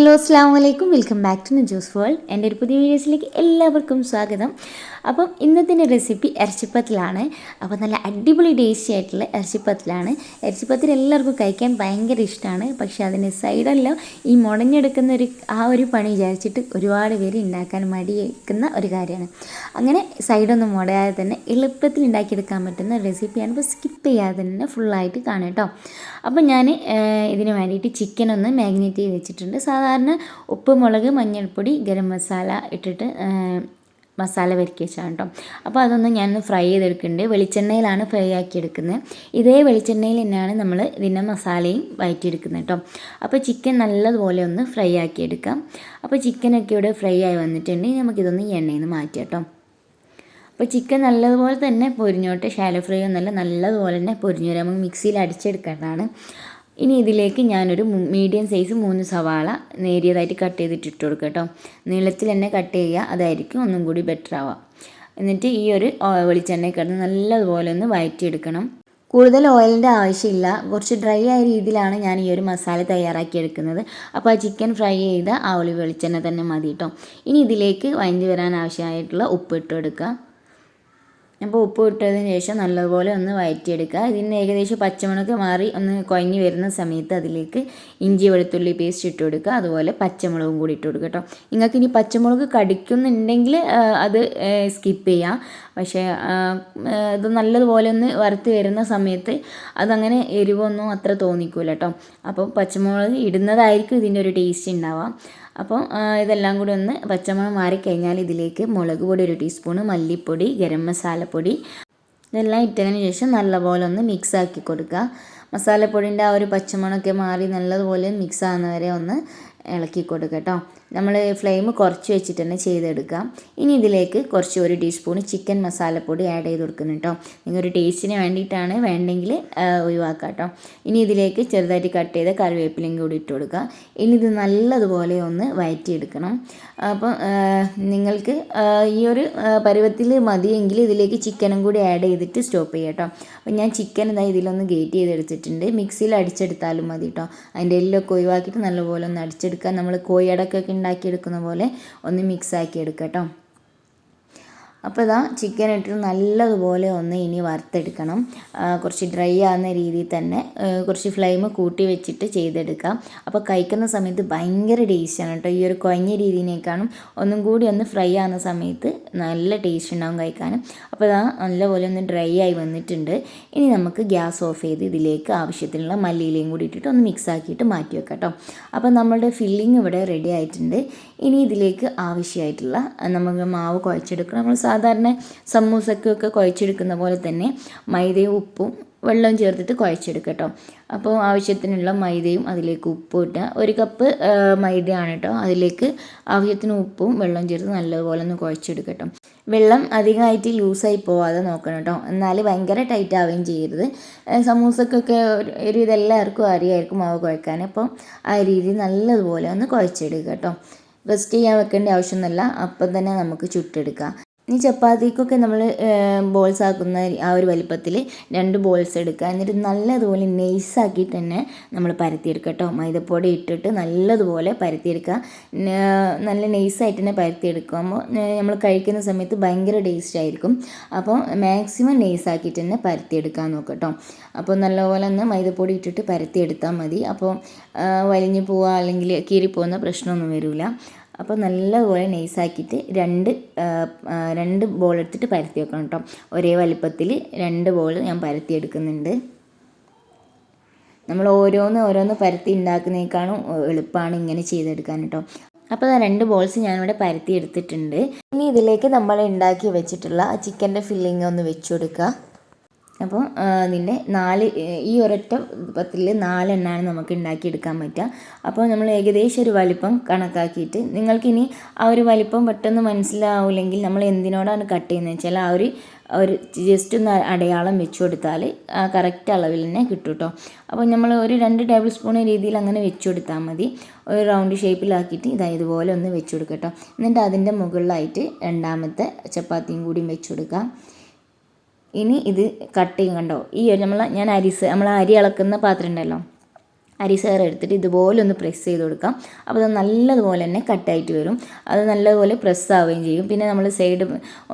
Hello അസ്സാം വലൈക്കും, welcome back to juice world. എൻ്റെ ഒരു പുതിയ വീഡിയോസിലേക്ക് എല്ലാവർക്കും സ്വാഗതം. അപ്പം ഇന്നത്തെ റെസിപ്പി ഇറച്ചിപ്പത്തിലാണ്. അപ്പോൾ നല്ല അടിപൊളി ടേസ്റ്റി ആയിട്ടുള്ള ഇറച്ചിപ്പത്തിലാണ്. ഇറച്ചിപ്പത്തിൽ എല്ലാവർക്കും കഴിക്കാൻ ഭയങ്കര ഇഷ്ടമാണ്. പക്ഷേ അതിന് സൈഡെല്ലാം ഈ മുടഞ്ഞെടുക്കുന്ന ഒരു പണി വിചാരിച്ചിട്ട് ഒരുപാട് പേര് ഉണ്ടാക്കാൻ മടിയേക്കുന്ന ഒരു കാര്യമാണ്. അങ്ങനെ സൈഡൊന്നും മുടയാതെ തന്നെ എളുപ്പത്തിൽ ഉണ്ടാക്കിയെടുക്കാൻ പറ്റുന്ന റെസിപ്പിയാണ്. ഇപ്പോൾ സ്കിപ്പ് ചെയ്യാതെ തന്നെ ഫുള്ളായിട്ട് കാണാം കേട്ടോ. അപ്പോൾ ഞാൻ ഇതിന് വേണ്ടിയിട്ട് ചിക്കൻ ഒന്ന് മാഗ്നേറ്റ് ചെയ്ത് വെച്ചിട്ടുണ്ട്. സാധാരണ ഉപ്പ്, മുളക്, മഞ്ഞൾപ്പൊടി, ഗരം മസാല ഇട്ടിട്ട് മസാല വരക്കി വെച്ചാണ് കേട്ടോ. അപ്പോൾ അതൊന്ന് ഞാനൊന്ന് ഫ്രൈ ചെയ്തെടുക്കുന്നുണ്ട്. വെളിച്ചെണ്ണയിലാണ് ഫ്രൈ ആക്കി എടുക്കുന്നത്. ഇതേ വെളിച്ചെണ്ണയിൽ തന്നെയാണ് നമ്മൾ ഇതിൻ്റെ മസാലയും വഴറ്റിയെടുക്കുന്നത് കേട്ടോ. അപ്പോൾ ചിക്കൻ നല്ലതുപോലെ ഒന്ന് ഫ്രൈ ആക്കി എടുക്കാം. അപ്പോൾ ചിക്കനൊക്കെ ഇവിടെ ഫ്രൈ ആയി വന്നിട്ടുണ്ടെങ്കിൽ നമുക്കിതൊന്ന് എണ്ണയിൽ നിന്ന് മാറ്റാം കേട്ടോ. അപ്പോൾ ചിക്കൻ നല്ലതുപോലെ തന്നെ പൊരിഞ്ഞോട്ടെ, ഷാലോ ഫ്രൈ ഒന്നല്ല, നല്ലതുപോലെ തന്നെ പൊരിഞ്ഞു വരാം. നമുക്ക് മിക്സിയിൽ അടിച്ചെടുക്കേണ്ടതാണ്. ഇനി ഇതിലേക്ക് ഞാനൊരു മീഡിയം സൈസ് 3 സവാള നേരിയതായിട്ട് കട്ട് ചെയ്തിട്ട് ഇട്ട് കൊടുക്കുക കേട്ടോ. നീളത്തിൽ തന്നെ കട്ട് ചെയ്യുക, അതായിരിക്കും ഒന്നും കൂടി ബെറ്റർ ആവുക. എന്നിട്ട് ഈ ഒരു വെളിച്ചെണ്ണയിൽ കിടന്ന് നല്ലതുപോലെ ഒന്ന് വഴറ്റിയെടുക്കണം. കൂടുതൽ ഓയിലിൻ്റെ ആവശ്യമില്ല, കുറച്ച് ഡ്രൈ ആയ രീതിയിലാണ് ഞാൻ ഈ ഒരു മസാല തയ്യാറാക്കി എടുക്കുന്നത്. അപ്പോൾ ആ ചിക്കൻ ഫ്രൈ ചെയ്ത ആ ഒരു വെളിച്ചെണ്ണ തന്നെ മതി കേട്ടോ. ഇനി ഇതിലേക്ക് വഴഞ്ഞ് വരാൻ ആവശ്യമായിട്ടുള്ള ഉപ്പ് ഇട്ട് കൊടുക്കുക. അപ്പോൾ ഉപ്പ് ഇട്ടതിന് ശേഷം നല്ലതുപോലെ ഒന്ന് വഴറ്റിയെടുക്കുക. ഇതിന് ഏകദേശം പച്ചമുളക് മാറി ഒന്ന് കുഴഞ്ഞ് വരുന്ന സമയത്ത് അതിലേക്ക് ഇഞ്ചി വെളുത്തുള്ളി പേസ്റ്റ് ഇട്ട് കൊടുക്കുക. അതുപോലെ പച്ചമുളകും കൂടി ഇട്ട് കൊടുക്കുക കേട്ടോ. നിങ്ങൾക്ക് ഇനി പച്ചമുളക് കടിക്കുന്നുണ്ടെങ്കിൽ അത് സ്കിപ്പ് ചെയ്യാം. പക്ഷേ ഇത് നല്ലതുപോലെ ഒന്ന് വറുത്ത് വരുന്ന സമയത്ത് അതങ്ങനെ എരിവൊന്നും അത്ര തോന്നിക്കൂല കേട്ടോ. അപ്പോൾ പച്ചമുളക് ഇടുന്നതായിരിക്കും ഇതിൻ്റെ ഒരു ടേസ്റ്റ് ഉണ്ടാവുക. അപ്പോൾ ഇതെല്ലാം കൂടി ഒന്ന് പച്ചമുളക് മാറിക്കഴിഞ്ഞാൽ ഇതിലേക്ക് മുളക് പൊടി 1 ടീസ്പൂണ്, മല്ലിപ്പൊടി, ഗരം മസാലപ്പൊടി ഇതെല്ലാം ഇട്ടതിന് ശേഷം നല്ലപോലെ ഒന്ന് മിക്സ് ആക്കി കൊടുക്കുക. മസാലപ്പൊടിൻ്റെ ആ ഒരു പച്ചമുളകൊക്കെ മാറി നല്ലതുപോലെ മിക്സ് ആകുന്നവരെ ഒന്ന് ഇളക്കി കൊടുക്കുക കേട്ടോ. നമ്മൾ ഫ്ലെയിം കുറച്ച് വെച്ചിട്ട് തന്നെ ചെയ്തെടുക്കാം. ഇനി ഇതിലേക്ക് കുറച്ച് 1 ടീസ്പൂൺ ചിക്കൻ മസാലപ്പൊടി ആഡ് ചെയ്ത് കൊടുക്കുന്നു കേട്ടോ. നിങ്ങൾക്കൊരു ടേസ്റ്റിന് വേണ്ടിയിട്ടാണ്, വേണ്ടെങ്കിൽ ഒഴിവാക്കാം കേട്ടോ. ഇനി ഇതിലേക്ക് ചെറുതായിട്ട് കട്ട് ചെയ്ത കറിവേപ്പിലയും കൂടി ഇട്ട് കൊടുക്കുക. ഇനി ഇത് നല്ലതുപോലെ ഒന്ന് വഴറ്റിയെടുക്കണം. അപ്പോൾ നിങ്ങൾക്ക് ഈ ഒരു പരുവത്തിൽ മതിയെങ്കിൽ ഇതിലേക്ക് ചിക്കനും കൂടി ആഡ് ചെയ്തിട്ട് സ്റ്റോപ്പ് ചെയ്യാം കേട്ടോ. അപ്പോൾ ഞാൻ ചിക്കൻ ഇതിലൊന്ന് ഗ്രേറ്റ് ചെയ്തെടുത്തിട്ടുണ്ട്. മിക്സിയിൽ അടിച്ചെടുത്താലും മതി കേട്ടോ. അതിൻ്റെ എല്ലൊക്കെ ഒഴിവാക്കിയിട്ട് നല്ലപോലെ ഒന്ന് അടിച്ചെടുക്കുക. നമ്മൾ കോഴിയടക്കൊക്കെ ഉണ്ടാക്കിയെടുക്കുന്ന പോലെ ഒന്ന് മിക്സ് ആക്കി എടുക്കുക കേട്ടോ. അപ്പോൾ ഇതാ ചിക്കൻ ഇട്ടിട്ട് നല്ലതുപോലെ ഒന്ന് ഇനി വറുത്തെടുക്കണം. കുറച്ച് ഡ്രൈ ആകുന്ന രീതിയിൽ തന്നെ കുറച്ച് ഫ്ലെയിം കൂട്ടി വെച്ചിട്ട് ചെയ്തെടുക്കാം. അപ്പോൾ കഴിക്കുന്ന സമയത്ത് ഭയങ്കര ടേസ്റ്റാണ് കേട്ടോ. ഈ ഒരു കുഴഞ്ഞ രീതിയിനേക്കാളും ഒന്നും കൂടി ഒന്ന് ഫ്രൈ ആകുന്ന സമയത്ത് നല്ല ടേസ്റ്റ് ഉണ്ടാവും കഴിക്കാനും. അപ്പോൾ ഇതാ നല്ലപോലെ ഒന്ന് ഡ്രൈ ആയി വന്നിട്ടുണ്ട്. ഇനി നമുക്ക് ഗ്യാസ് ഓഫ് ചെയ്ത് ഇതിലേക്ക് ആവശ്യത്തിനുള്ള മല്ലിയിലയും കൂടി ഇട്ടിട്ട് ഒന്ന് മിക്സ് ആക്കിയിട്ട് മാറ്റി വെക്കാം കേട്ടോ. അപ്പോൾ നമ്മളുടെ ഫില്ലിങ് ഇവിടെ റെഡി ആയിട്ടുണ്ട്. ഇനി ഇതിലേക്ക് ആവശ്യമായിട്ടുള്ള നമുക്ക് മാവ് കുഴച്ചെടുക്കണം. നമ്മൾ സാധാരണ സമൂസക്കൊക്കെ കുഴച്ചെടുക്കുന്ന പോലെ തന്നെ മൈദയും ഉപ്പും വെള്ളവും ചേർത്തിട്ട് കുഴച്ചെടുക്കുക കേട്ടോ. അപ്പോൾ ആവശ്യത്തിനുള്ള മൈദയും അതിലേക്ക് ഉപ്പും ഇട്ട് 1 കപ്പ് മൈദയാണ് കേട്ടോ. അതിലേക്ക് ആവശ്യത്തിന് ഉപ്പും വെള്ളവും ചേർത്ത് നല്ലതുപോലെ ഒന്ന് കുഴച്ചെടുക്കുക കേട്ടോ. വെള്ളം അധികമായിട്ട് ലൂസായി പോവാതെ നോക്കണം കേട്ടോ. എന്നാൽ ഭയങ്കര ടൈറ്റ് ആവുകയും ചെയ്യരുത്. സമൂസക്കൊക്കെ ഒരു ഇതെല്ലാവർക്കും അറിയായിരിക്കും മാവ് കുഴക്കാൻ. അപ്പം ആ രീതിയിൽ നല്ലതുപോലെ ഒന്ന് കുഴച്ചെടുക്കുക കേട്ടോ. റെസ്റ്റ് ചെയ്യാൻ വെക്കേണ്ട ആവശ്യമൊന്നുമില്ല, അപ്പം തന്നെ നമുക്ക് ചുട്ടെടുക്കാം. ഇനി ചപ്പാത്തിക്കൊക്കെ നമ്മൾ ബോൾസ് ആക്കുന്ന ആ ഒരു വലിപ്പത്തിൽ 2 ബോൾസ് എടുക്കുക. എന്നിട്ട് നല്ലതുപോലെ നെയ്സാക്കിയിട്ട് തന്നെ നമ്മൾ പരത്തിയെടുക്കുക കേട്ടോ. മൈദപ്പൊടി ഇട്ടിട്ട് നല്ലതുപോലെ പരത്തിയെടുക്കുക. നല്ല നെയ്സായിട്ട് തന്നെ പരത്തിയെടുക്കുമ്പോൾ നമ്മൾ കഴിക്കുന്ന സമയത്ത് ഭയങ്കര ടേസ്റ്റ് ആയിരിക്കും. അപ്പോൾ മാക്സിമം നെയ്സാക്കിയിട്ട് തന്നെ പരത്തിയെടുക്കാൻ നോക്കുക കേട്ടോ. അപ്പോൾ നല്ലപോലെ ഒന്ന് മൈദപ്പൊടി ഇട്ടിട്ട് പരത്തിയെടുത്താൽ മതി. അപ്പോൾ വലിഞ്ഞു പോവുക അല്ലെങ്കിൽ കീറിപ്പോകുന്ന പ്രശ്നമൊന്നും വരില്ല. അപ്പോൾ നല്ലപോലെ നൈസാക്കിയിട്ട് 2 ബോൾ എടുത്തിട്ട് പരത്തി വെക്കണം കേട്ടോ. ഒരേ വലിപ്പത്തിൽ 2 ബോൾ ഞാൻ പരത്തി എടുക്കുന്നുണ്ട്. നമ്മൾ ഓരോന്ന് പരത്തി ഉണ്ടാക്കുന്നതിനേക്കാളും എളുപ്പമാണ് ഇങ്ങനെ ചെയ്തെടുക്കാൻ കേട്ടോ. അപ്പോൾ 2 ബോൾസ് ഞാനിവിടെ പരത്തി എടുത്തിട്ടുണ്ട്. ഇനി ഇതിലേക്ക് നമ്മൾ ഉണ്ടാക്കി വെച്ചിട്ടുള്ള ചിക്കൻ്റെ ഫില്ലിങ് ഒന്ന് വെച്ച് കൊടുക്കുക. അപ്പോൾ അതിൻ്റെ ഈ ഒരൊറ്റ പത്തിൽ 4 എണ്ണമാണ് നമുക്ക് ഉണ്ടാക്കിയെടുക്കാൻ പറ്റുക. അപ്പോൾ നമ്മൾ ഏകദേശം ഒരു വലിപ്പം കണക്കാക്കിയിട്ട്, നിങ്ങൾക്കിനി ആ ഒരു വലിപ്പം പെട്ടെന്ന് മനസ്സിലാവില്ലെങ്കിൽ നമ്മൾ എന്തിനോടാണ് കട്ട് ചെയ്യുന്നത് വെച്ചാൽ ആ ഒരു ജസ്റ്റ് ഒന്ന് അടയാളം വെച്ച് കൊടുത്താൽ ആ കറക്റ്റ് അളവിൽ തന്നെ കിട്ടും കേട്ടോ. അപ്പോൾ നമ്മൾ ഒരു 2 ടേബിൾ സ്പൂൺ രീതിയിൽ അങ്ങനെ വെച്ച് കൊടുത്താൽ മതി. ഒരു റൗണ്ട് ഷേപ്പിലാക്കിയിട്ട് ഇതുപോലെ ഒന്ന് വെച്ച് കൊടുക്കുക കേട്ടോ. എന്നിട്ട് അതിൻ്റെ മുകളിലായിട്ട് 2ാമത്തെ ചപ്പാത്തിയും കൂടിയും വെച്ച് കൊടുക്കുക. ഇനി ഇത് കട്ട് ചെയ്യും കണ്ടോ. ഈ നമ്മൾ അരി അളക്കുന്ന പാത്രം ഉണ്ടല്ലോ, അരിസേർ എടുത്തിട്ട് ഇതുപോലെ ഒന്ന് പ്രസ് ചെയ്ത് കൊടുക്കാം. അപ്പോൾ അത് നല്ലതുപോലെ തന്നെ കട്ടായിട്ട് വരും. അത് നല്ലതുപോലെ പ്രസ് ആവുകയും ചെയ്യും. പിന്നെ നമ്മൾ സൈഡ്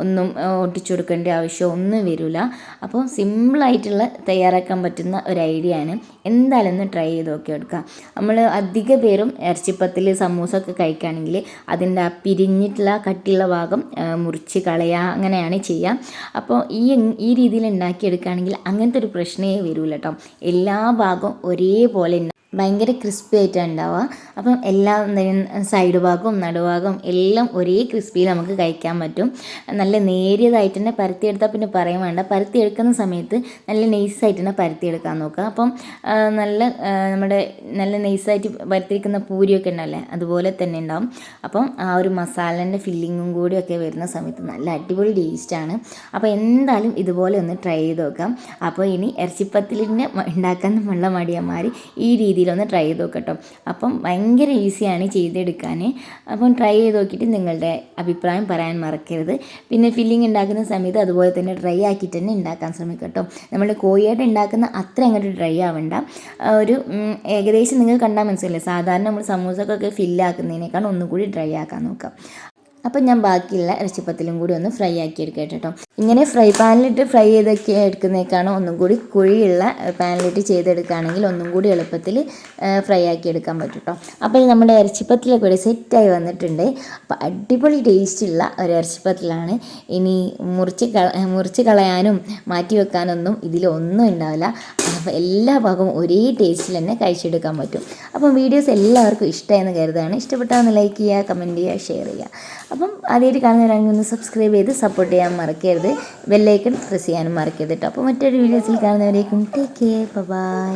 ഒന്നും ഒട്ടിച്ചു കൊടുക്കേണ്ട ആവശ്യം ഒന്നും വരില്ല. അപ്പോൾ സിമ്പിളായിട്ടുള്ള തയ്യാറാക്കാൻ പറ്റുന്ന ഒരു ഐഡിയ ആണ്. എന്തായാലും ഒന്ന് ട്രൈ ചെയ്ത് നോക്കി എടുക്കാം. നമ്മൾ അധിക പേരും ഇറച്ചിപ്പത്തിൽ സമൂസ ഒക്കെ കഴിക്കുകയാണെങ്കിൽ അതിൻ്റെ ആ പിരിഞ്ഞിട്ടുള്ള കട്ടിയുള്ള ഭാഗം മുറിച്ച് കളയുക, അങ്ങനെയാണ് ചെയ്യുക. അപ്പോൾ ഈ രീതിയിൽ ഉണ്ടാക്കിയെടുക്കുകയാണെങ്കിൽ അങ്ങനത്തെ ഒരു പ്രശ്നമേ വരില്ല കേട്ടോ. എല്ലാ ഭാഗവും ഒരേപോലെ ഭയങ്കര ക്രിസ്പി ആയിട്ടാണ് ഉണ്ടാവുക. അപ്പം എല്ലാ സൈഡ് ഭാഗവും നടുഭാഗവും എല്ലാം ഒരേ ക്രിസ്പിയിൽ നമുക്ക് കഴിക്കാൻ പറ്റും. നല്ല നേരിയതായിട്ട് തന്നെ പരത്തിയെടുത്താൽ പിന്നെ പറയാൻ വേണ്ട. പരത്തിയെടുക്കുന്ന സമയത്ത് നല്ല നൈസായിട്ട് തന്നെ പരത്തിയെടുക്കാൻ നോക്കുക. അപ്പം നമ്മുടെ നല്ല നൈസായിട്ട് പരത്തിയിരിക്കുന്ന പൂരിയൊക്കെ ഉണ്ടല്ലേ, അതുപോലെ തന്നെ ഉണ്ടാവും. അപ്പം ആ ഒരു മസാലേൻ്റെ ഫില്ലിങ്ങും കൂടിയൊക്കെ വരുന്ന സമയത്ത് നല്ല അടിപൊളി ടേസ്റ്റാണ്. അപ്പോൾ എന്തായാലും ഇതുപോലെ ഒന്ന് ട്രൈ ചെയ്ത് നോക്കാം. അപ്പോൾ ഇനി ഇറച്ചിപ്പത്തിലിൻ്റെ ഉണ്ടാക്കാൻ ഉള്ള മടിയന്മാർ ഈ രീതിയിലൊന്ന് ട്രൈ ചെയ്ത് നോക്കട്ടോ. അപ്പം ഭയങ്കര ഈസിയാണ് ചെയ്തെടുക്കാൻ. അപ്പം ട്രൈ ചെയ്ത് നോക്കിയിട്ട് നിങ്ങളുടെ അഭിപ്രായം പറയാൻ മറക്കരുത്. പിന്നെ ഫില്ലിങ് ഉണ്ടാക്കുന്ന സമയത്ത് അതുപോലെ തന്നെ ഡ്രൈ ആക്കിയിട്ട് തന്നെ ഉണ്ടാക്കാൻ ശ്രമിക്കട്ടോ. നമ്മൾ കോഴിയായിട്ട് ഉണ്ടാക്കുന്ന അത്ര അങ്ങോട്ട് ഡ്രൈ ആവണ്ട. ഒരു ഏകദേശം നിങ്ങൾ കണ്ടാൽ മനസ്സിലായില്ലേ, സാധാരണ നമ്മൾ സമൂസക്കൊക്കെ ഫില്ലാക്കുന്നതിനേക്കാൾ ഒന്നുകൂടി ഡ്രൈ ആക്കാൻ നോക്കാം. അപ്പം ഞാൻ ബാക്കിയുള്ള ഇറച്ചിപ്പത്തിലും കൂടി ഒന്ന് ഫ്രൈ ആക്കി എടുക്കട്ടെ കേട്ടോ. ഇങ്ങനെ ഫ്രൈ പാനിലിട്ട് ഫ്രൈ ചെയ്തൊക്കെ എടുക്കുന്നേക്കാണ് ഒന്നും കൂടി കുഴിയുള്ള പാനിലിട്ട് ചെയ്തെടുക്കുകയാണെങ്കിൽ ഒന്നും കൂടി എളുപ്പത്തിൽ ഫ്രൈ ആക്കി എടുക്കാൻ പറ്റും കേട്ടോ. അപ്പോൾ നമ്മുടെ ഇറച്ചിപ്പത്തിലൊക്കെ കൂടി സെറ്റായി വന്നിട്ടുണ്ട്. അപ്പോൾ അടിപൊളി ടേസ്റ്റുള്ള ഒരു ഇറച്ചിപ്പത്തിലാണ്. ഇനി മുറിച്ച് കളയാനും മാറ്റി വെക്കാനൊന്നും ഇതിലൊന്നും ഉണ്ടാവില്ല. അപ്പോൾ എല്ലാ ഭാഗവും ഒരേ ടേസ്റ്റിൽ തന്നെ കഴിച്ചെടുക്കാൻ പറ്റും. അപ്പം വീഡിയോസ് എല്ലാവർക്കും ഇഷ്ടമായെന്ന് കരുതാണ്. ഇഷ്ടപ്പെട്ടാൽ ഒന്ന് ലൈക്ക് ചെയ്യുക, കമൻറ്റ് ചെയ്യുക, ഷെയർ ചെയ്യുക. അപ്പം ആദ്യമായിട്ട് കാണുന്നവരാണെങ്കിൽ ഒന്ന് സബ്സ്ക്രൈബ് ചെയ്ത് സപ്പോർട്ട് ചെയ്യാൻ മറക്കരുത്. ബെല്ലൈക്കൺ പ്രസ് ചെയ്യാനും മറക്കരുത് കേട്ടോ. അപ്പോൾ മറ്റൊരു വീഡിയോസിൽ കാണുന്നവരേക്കും ടേക്ക് കെയർ, ബൈ.